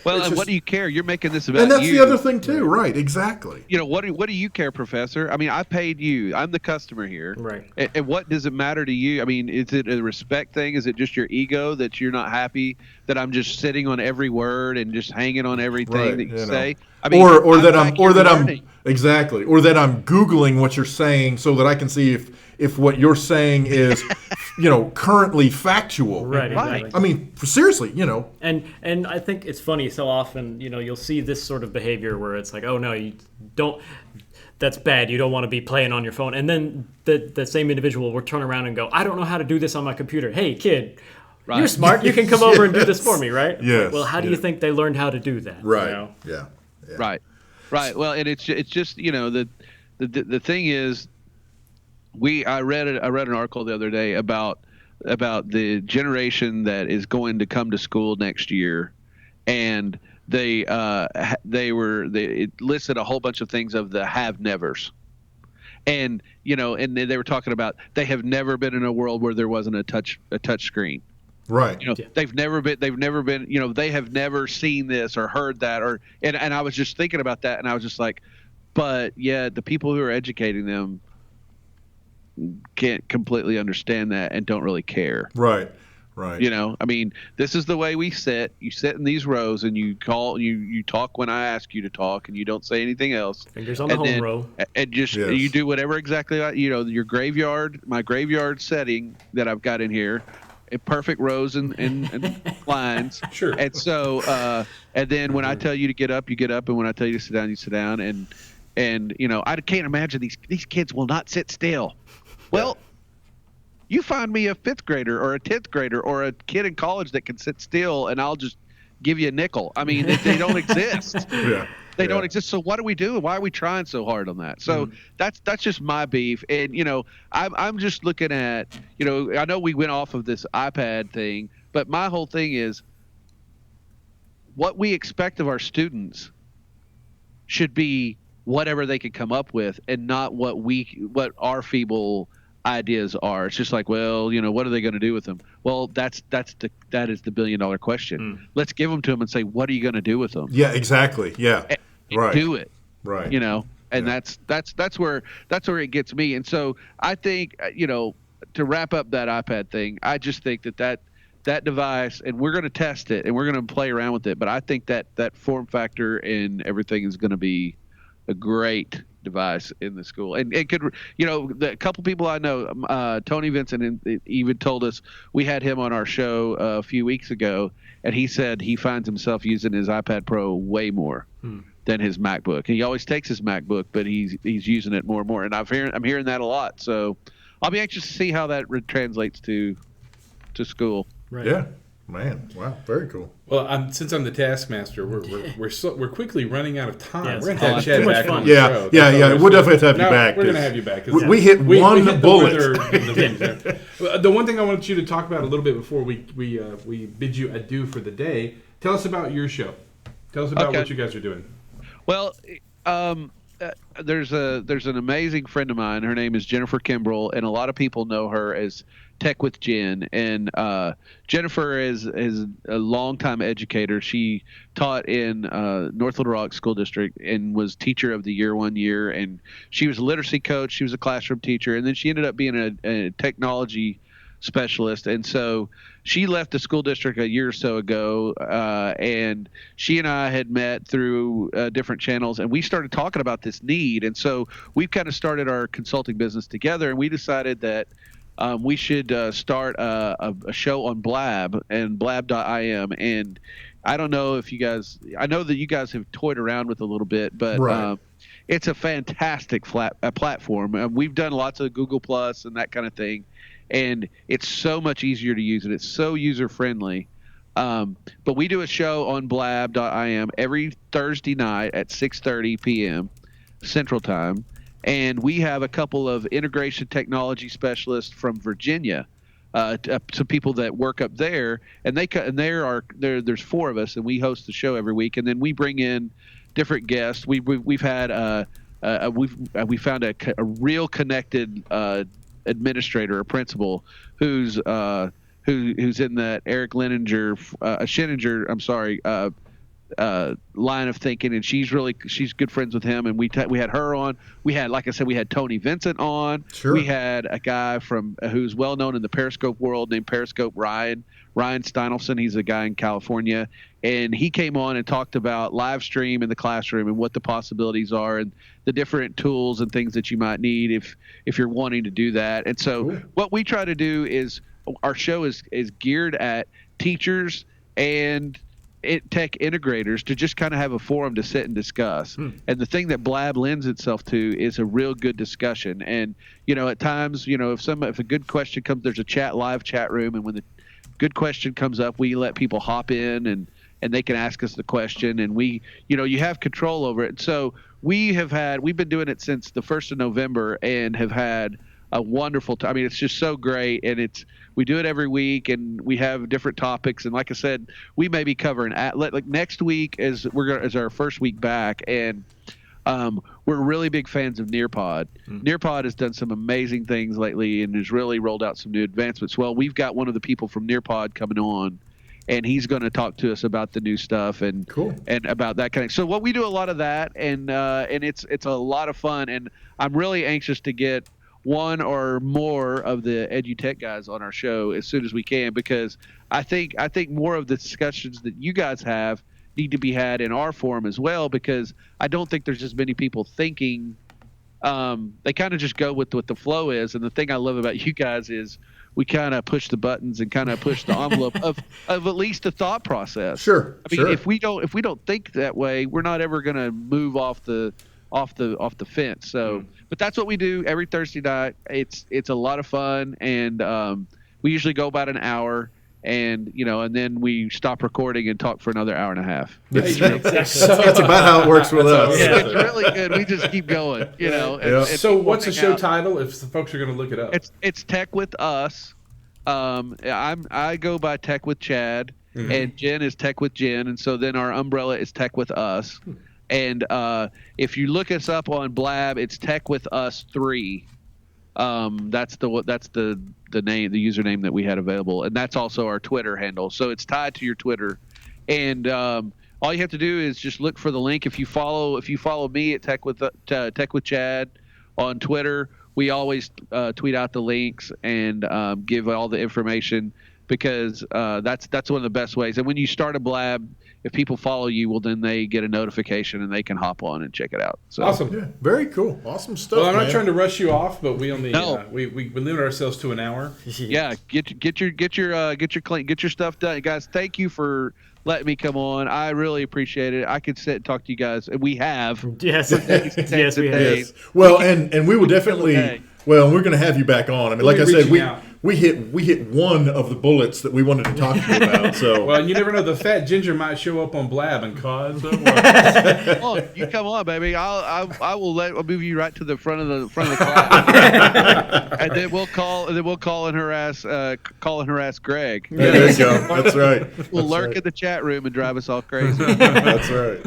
Well, and what do you care? You're making this about you. And that's the other thing too, right? Exactly. What do you care, Professor? I mean, I paid you. I'm the customer here. Right. And what does it matter to you? I mean, is it a respect thing? Is it just your ego that you're not happy that I'm just sitting on every word and just hanging on everything that you say? I mean, or that I'm Googling what you're saying so that I can see if what you're saying is, currently factual. Right. Exactly. I mean, seriously, And I think it's funny. So often, you'll see this sort of behavior where it's like, oh no, you don't. That's bad. You don't want to be playing on your phone. And then the same individual will turn around and go, I don't know how to do this on my computer. Hey, kid. Right. You're smart. You can come over and do this for me, right? Yes. Well, how do you think they learned how to do that? Right. Yeah. Right. Well, and it's just the thing is, I read an article the other day about the generation that is going to come to school next year, and it listed a whole bunch of things of the have-nevers. And and they were talking about they have never been in a world where there wasn't a touch screen. Right. They've never been, they have never seen this or heard that and I was just thinking about that, and I was just like, but yeah, the people who are educating them can't completely understand that and don't really care. Right. I mean, this is the way we sit. You sit in these rows and you talk when I ask you to talk, and you don't say anything else. Fingers on the home row. And just you do whatever exactly, your my graveyard setting that I've got in here. Perfect rows and lines. Sure. And so, and then when I tell you to get up, you get up, and when I tell you to sit down, you sit down. And I can't imagine these kids will not sit still. Well, you find me a 5th grader or a 10th grader or a kid in college that can sit still, and I'll just give you a nickel. I mean, they don't exist. They don't exist. So what do we do? Why are we trying so hard on that? So that's just my beef. And I'm just looking at I know we went off of this iPad thing, but my whole thing is what we expect of our students should be whatever they can come up with, and not what our feeble ideas are. It's just like, well, what are they going to do with them? Well, that is the $1 billion question. Let's give them to them and say, what are you going to do with them? Yeah, exactly. Yeah. And do it. Right. And that's where it gets me. And so I think, to wrap up that iPad thing, I just think that device, and we're going to test it and we're going to play around with it, but I think that form factor and everything is going to be a great device in the school. And it could, the couple people I know, Tony Vincent, even told us, we had him on our show a few weeks ago, and he said he finds himself using his iPad Pro way more than his MacBook. He always takes his MacBook, but he's using it more and more. And I'm hearing that a lot. So I'll be anxious to see how that translates to school. Right. Yeah. Man, wow, very cool. Well, since I'm the taskmaster, we're quickly running out of time. Yes. We're going to have Chad back on the show. Yeah. We'll definitely have to have you back. We're going to have you back. We hit one bullet. The one thing I wanted you to talk about a little bit before we bid you adieu for the day. Tell us about your show. Tell us about what you guys are doing. Well, there's an amazing friend of mine. Her name is Jennifer Kimbrell, and a lot of people know her as Tech with Jen. And Jennifer is a longtime educator. She taught in North Little Rock School District and was Teacher of the Year one year. And she was a literacy coach. She was a classroom teacher, and then she ended up being a technology specialist. And so she left the school district a year or so ago, and she and I had met through different channels, and we started talking about this need. And so we've kind of started our consulting business together, and we decided that we should start a show on Blab and blab.im. And I don't know if you guys – I know that you guys have toyed around with it a little bit, but Right. It's a fantastic platform. We've done lots of Google Plus and that kind of thing, and it's so much easier to use it. It's so user-friendly. But we do a show on blab.im every Thursday night at 6:30 p.m. Central Time, and we have a couple of integration technology specialists from Virginia, some people that work up there, and there's 4 of us, and we host the show every week, and then we bring in different guests. We found a real connected administrator or principal who's in that Eric Scheninger, line of thinking, and she's good friends with him. And we had her on. We had, like I said, we had Tony Vincent on. Sure. We had a guy who's well known in the Periscope world named Periscope Ryan Steinelson. He's a guy in California, and he came on and talked about live stream in the classroom and what the possibilities are and the different tools and things that you might need if you're wanting to do that. And so what we try to do is our show is geared at teachers and tech integrators to just kind of have a forum to sit and discuss. And the thing that Blab lends itself to is a real good discussion. And, at times, if a good question comes, there's a live chat room. And when the good question comes up, we let people hop in and they can ask us the question, and you have control over it. So we've been doing it since the 1st of November and have had a wonderful time. I mean, it's just so great, and we do it every week, and we have different topics. And like I said, we may be covering like next week as our first week back, and we're really big fans of Nearpod. Nearpod has done some amazing things lately and has really rolled out some new advancements. Well, we've got one of the people from Nearpod coming on, and he's going to talk to us about the new stuff and about that kind of. So what we do a lot of that, and it's a lot of fun, and I'm really anxious to get one or more of the EduTech guys on our show as soon as we can, because I think more of the discussions that you guys have need to be had in our forum as well, because I don't think there's as many people thinking. They kind of just go with what the flow is, and the thing I love about you guys is we kind of push the buttons and kind of push the envelope of at least the thought process. Sure. I mean, if we don't think that way, we're not ever going to move off the fence. So, but that's what we do every Thursday night. It's a lot of fun, and we usually go about an hour, and then we stop recording and talk for another hour and a half. That's about how it works with us. Yeah. It's really good. We just keep going, So what's the show title if the folks are going to look it up? It's Tech with Us. I go by Tech with Chad, and Jen is Tech with Jen, and so then our umbrella is Tech with Us. And if you look us up on Blab, it's Tech with Us 3. That's the name, the username that we had available, and that's also our Twitter handle. So it's tied to your Twitter, and all you have to do is just look for the link. If you follow me at Tech with Chad on Twitter, we always tweet out the links and give all the information, because that's one of the best ways. And when you start a Blab, if people follow you, well, then they get a notification and they can hop on and check it out. So. Awesome. Yeah, very cool. Awesome stuff. Well, I'm not man. trying to rush you off, but we only we limit ourselves to an hour. Yeah, get your stuff done, guys. Thank you for letting me come on. I really appreciate it. I could sit and talk to you guys. We have. Yes, yes, we have. Yes. Well, and we will definitely. Well, we're going to have you back on. I mean, like I said, we hit one of the bullets that we wanted to talk to you about. So, well, you never know. The fat ginger might show up on Blab and cause. Oh, you come on, baby. I'll move you right to the front of the class, and then we'll call and harass Greg. Yeah, there you go. That's right. We'll lurk in the chat room and drive us all crazy. That's right.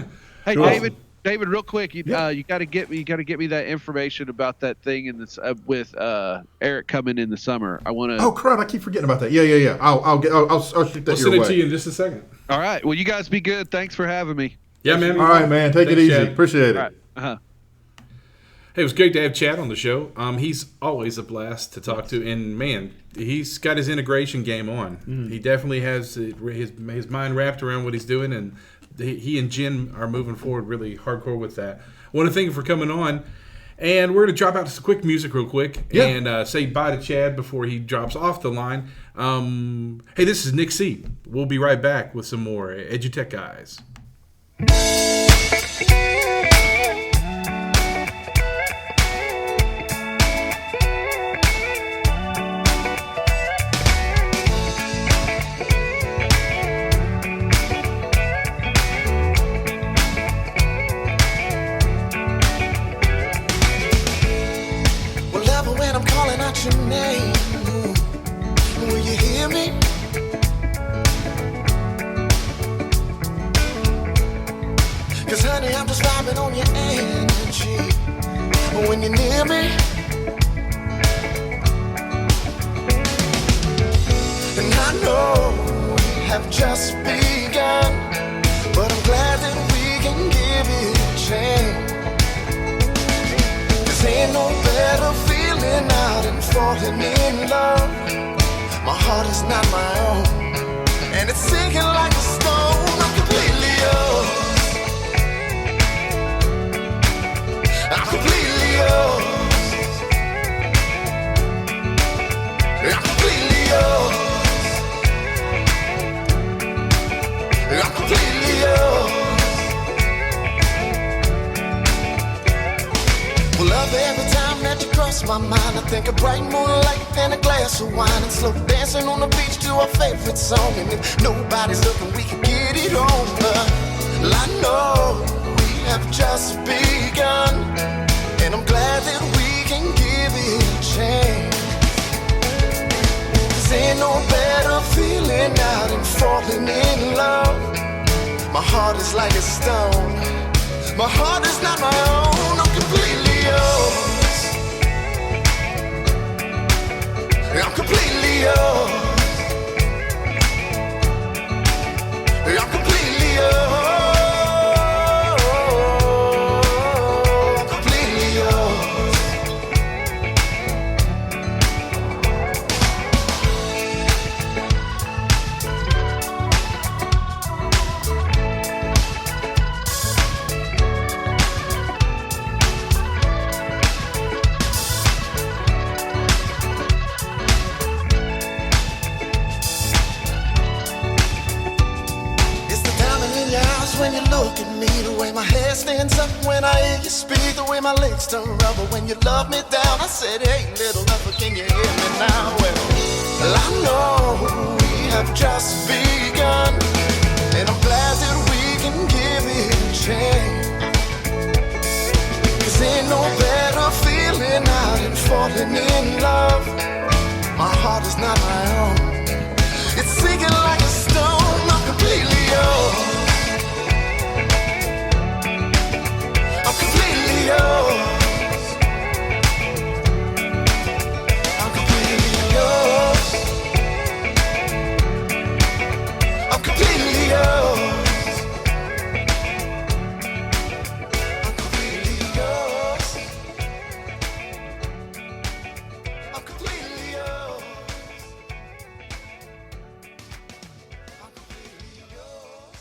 Hey, Cool. David. David, real quick, you got to get me that information about that thing in this with Eric coming in the summer. I want to. Oh crap! I keep forgetting about that. Yeah. I'll shoot that I'll your send it way. to you in just a second. All right. Well, you guys be good. Thanks for having me. Yeah, man. All right, man. Take it easy. Chad. Appreciate it. All right. Uh-huh. Hey, it was great to have Chad on the show. He's always a blast to talk to, and man, he's got his integration game on. He definitely has his mind wrapped around what he's doing, and he and Jen are moving forward really hardcore with that. I want to thank you for coming on, and we're going to drop out some quick music real quick and say bye to Chad before he drops off the line. Hey, this is Nick C. We'll be right back with some more EduTech Guys. Your name, will you hear me? Cause honey, I'm just vibing on your energy when you're near me. And I know we have just begun, but I'm glad that we can give it a chance. Cause ain't no better feeling out and falling in love. My heart is not my own, and it's sinking like a stone. I'm completely yours. I'm completely yours. I'm completely yours. I'm completely yours. Well, love every time that you cross my mind. I think of bright moonlight and a glass of wine, and slow dancing on the beach to our favorite song. And if nobody's looking, we can get it on. But I know we have just begun, and I'm glad that we can give it a chance. Cause ain't no better feeling out and falling in love. My heart is like a stone. My heart is not my own. I'm completely yours. I'm completely yours. I'm completely yours. I'm completely yours. When you look at me, the way my hair stands up when I hear you speak, the way my legs turn rubber when you love me down. I said, hey, little lover, can you hear me now? Well, I know we have just begun, and I'm glad that we can give it a chance. Cause ain't no better feeling out and falling in love. My heart is not my own. It's sinking like a stone. I'm completely yours. Yours. I'm completely yours. I'm completely yours. I'm completely yours. I'm completely yours. I'm completely yours.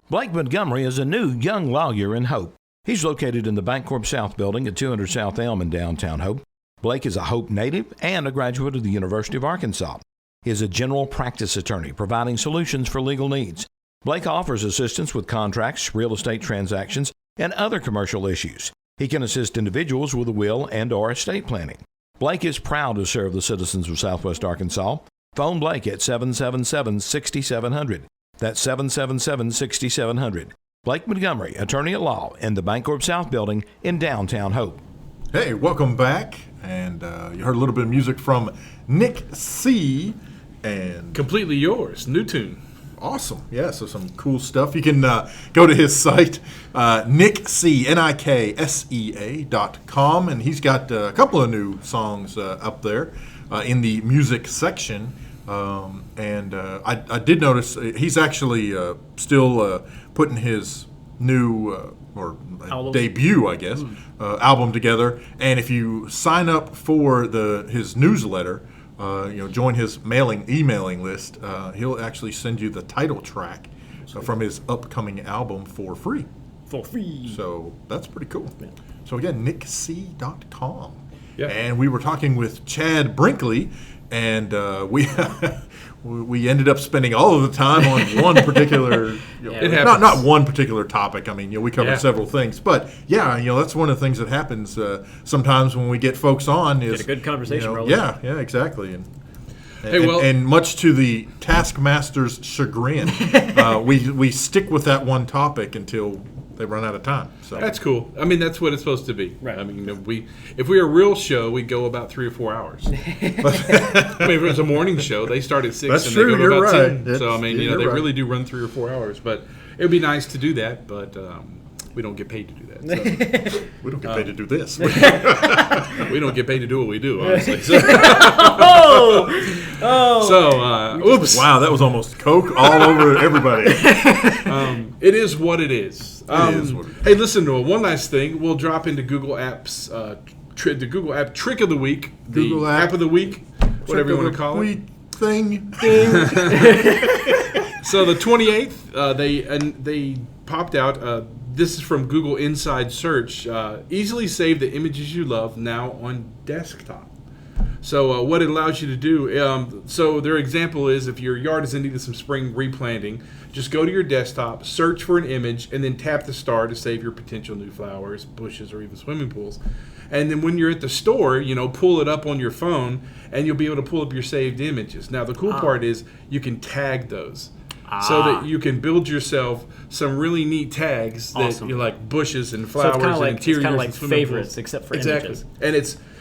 Blake Montgomery is a new young lawyer in Hope. He's located in the Bancorp South building at 200 South Elm in downtown Hope. Blake is a Hope native and a graduate of the University of Arkansas. He is a general practice attorney providing solutions for legal needs. Blake offers assistance with contracts, real estate transactions, and other commercial issues. He can assist individuals with a will and/or estate planning. Blake is proud to serve the citizens of Southwest Arkansas. Phone Blake at 777-6700. That's 777-6700. Blake Montgomery, attorney at law in the Bancorp South building in downtown Hope. Hey, welcome back. And you heard a little bit of music from Nick C. And completely yours. New tune. Awesome. Yeah, so some cool stuff. You can go to his site, nickksea.com, and he's got a couple of new songs up there in the music section. I did notice he's actually still putting his new debut, I guess, album together. And if you sign up for his newsletter, join his emailing list, he'll actually send you the title track from his upcoming album for free. For free. So that's pretty cool. Yeah. So again, nickc.com. Yeah. And we were talking with Chad Brinkley, and we we ended up spending all of the time on one particular, not one particular topic. I mean, we covered several things, but that's one of the things that happens sometimes when we get folks on is get a good conversation rolling. Yeah, exactly. And much to the taskmaster's chagrin, we stick with that one topic until they run out of time. So that's cool. I mean, that's what it's supposed to be. Right. I mean, if we were a real show, we'd go about 3 or 4 hours. I mean, if it was a morning show, they start at 6 that's and true, they go to about 10. Right. So I mean, they really do run 3 or 4 hours. But it would be nice to do that, but we don't get paid to do that. So. We don't get paid to do this. We don't get paid to do what we do, honestly. So, oops. Wow, that was almost Coke all over everybody. It is what it is. It is what it is. Hey, listen to one last thing. We'll drop into Google Apps, the Google App Trick of the Week, Google App of the Week, whatever you want to call it. Thing. So the 28th, they popped out. This is from Google Inside Search. Easily save the images you love now on desktop. So what it allows you to do, so their example is if your yard is in need of some spring replanting, just go to your desktop, search for an image, and then tap the star to save your potential new flowers, bushes, or even swimming pools. And then when you're at the store, pull it up on your phone, and you'll be able to pull up your saved images. Now, the cool part is you can tag those. So that you can build yourself some really neat tags that you like bushes and flowers and interiors. It's kind of like and swimming favorites, pools. except for images. And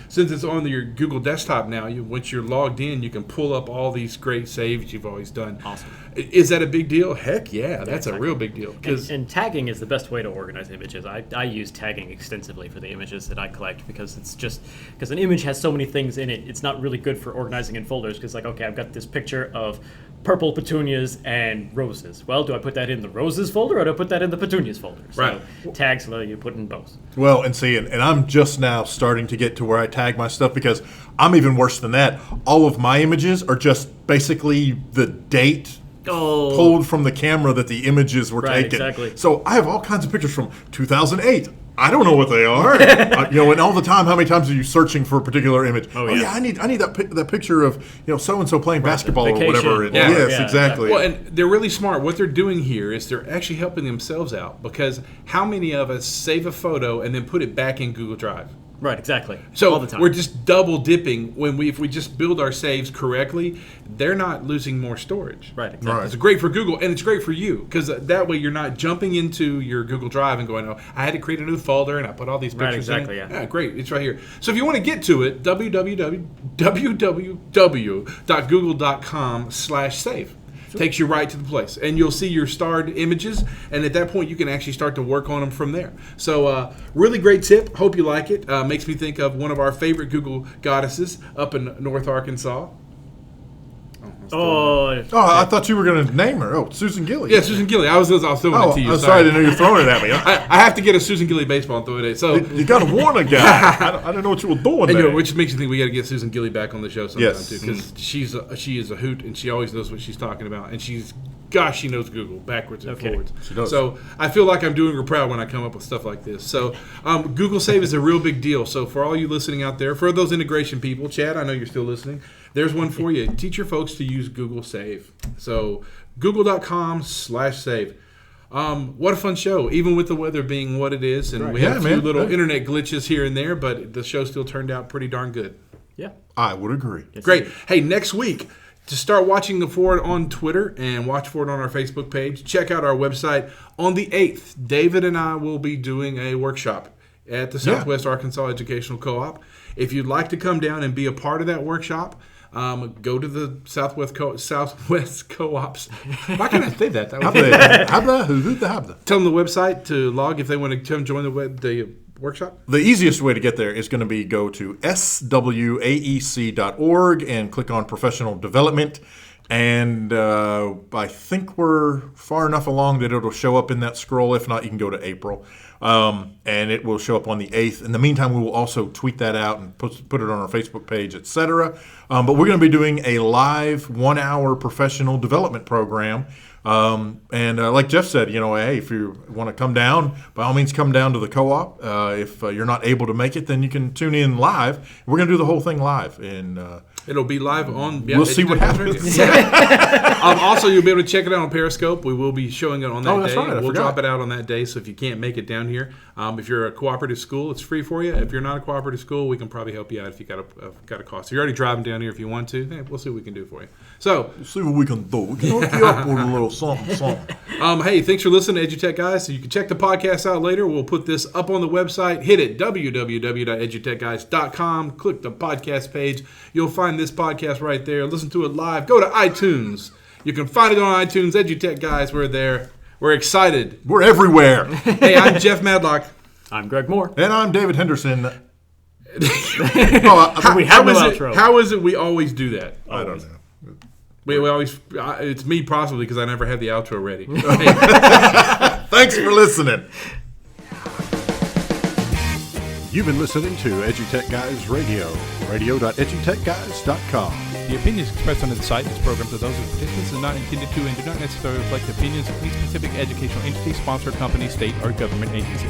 since it's on your Google desktop now, once you're logged in, you can pull up all these great saves you've always done. Awesome. Is that a big deal? Heck yeah, that's a real big deal. And tagging is the best way to organize images. I use tagging extensively for the images that I collect because because an image has so many things in it. It's not really good for organizing in folders because I've got this picture of purple petunias and roses. Well, do I put that in the roses folder or do I put that in the petunias folder? So tags you put in both. Well, and I'm just now starting to get to where I tag my stuff because I'm even worse than that. All of my images are just basically the date pulled from the camera that the images were taken. Exactly. So I have all kinds of pictures from 2008. I don't know what they are. And all the time, how many times are you searching for a particular image? I need that picture of so and so playing basketball or whatever. Exactly. Well, and they're really smart. What they're doing here is they're actually helping themselves out because how many of us save a photo and then put it back in Google Drive? Right, exactly. So all the time. We're just double dipping if we just build our saves correctly, they're not losing more storage. Right, exactly. Right. It's great for Google and it's great for you because that way you're not jumping into your Google Drive and going, I had to create a new folder and I put all these pictures in it. Yeah, great. It's right here. So if you want to get to it, www.google.com/save. Takes you right to the place, and you'll see your starred images, and at that point you can actually start to work on them from there. So really great tip. Hope you like it. Makes me think of one of our favorite Google goddesses up in North Arkansas. I thought you were going to name her. Oh, Susan Gilly. Yeah, Susan Gilly. I was throwing it to you. I'm sorry, I didn't know you were throwing it at me. I have to get a Susan Gilly baseball and throw it at. So you got to warn a guy. I didn't know what you were doing there. Which makes me think we got to get Susan Gilly back on the show sometime too, because she is a hoot and she always knows what she's talking about, and she knows Google backwards and forwards. She does. So I feel like I'm doing her proud when I come up with stuff like this. So Google Save is a real big deal. So for all you listening out there, for those integration people, Chad, I know you're still listening. There's one for you. Teach your folks to use Google Save. So google.com/save. What a fun show, even with the weather being what it is. And we had a few little internet glitches here and there, but the show still turned out pretty darn good. Yeah. I would agree. Great. Hey, next week, to start watching for it on Twitter and watch for it on our Facebook page, check out our website. On the 8th, David and I will be doing a workshop at the Southwest Arkansas Educational Co-op. If you'd like to come down and be a part of that workshop, go to the Southwest Co-ops. Why can't I say that? Tell them the website to log if they want to come join the workshop. The easiest way to get there is going to be go to swaec.org and click on professional development. And I think we're far enough along that it'll show up in that scroll. If not, you can go to April. And it will show up on the 8th. In the meantime, we will also tweet that out and put it on our Facebook page, etc. But we're going to be doing a live 1-hour professional development program. And like Jeff said, hey, if you want to come down, by all means, come down to the co-op. If you're not able to make it, then you can tune in live. We're going to do the whole thing live. And it'll be live on. We'll see what happens. Also, you'll be able to check it out on Periscope. We will be showing it on that day. That's right. We'll drop it out on that day. So if you can't make it down here, if you're a cooperative school, it's free for you. If you're not a cooperative school, we can probably help you out if you got a cost. If you're already driving down here, if you want to, we'll see what we can do for you. So we'll see what we can do. We can hook you up with a little something. Hey, thanks for listening to EduTech Guys. So you can check the podcast out later. We'll put this up on the website. Hit it, www.edutechguys.com. Click the podcast page. You'll find this podcast right there. Listen to it live. Go to iTunes. You can find it on iTunes. EduTech Guys, we're there. We're excited. We're everywhere. Hey, I'm Jeff Madlock. I'm Greg Moore. And I'm David Henderson. How is it we always do that? I don't know. We always, it's me possibly because I never had the outro ready. Thanks for listening. You've been listening to EduTech Guys Radio, radio.edutechguys.com. The opinions expressed on the site and its programs are those of participants and not intended to and do not necessarily reflect the opinions of any specific educational entity, sponsor, company, state, or government agency.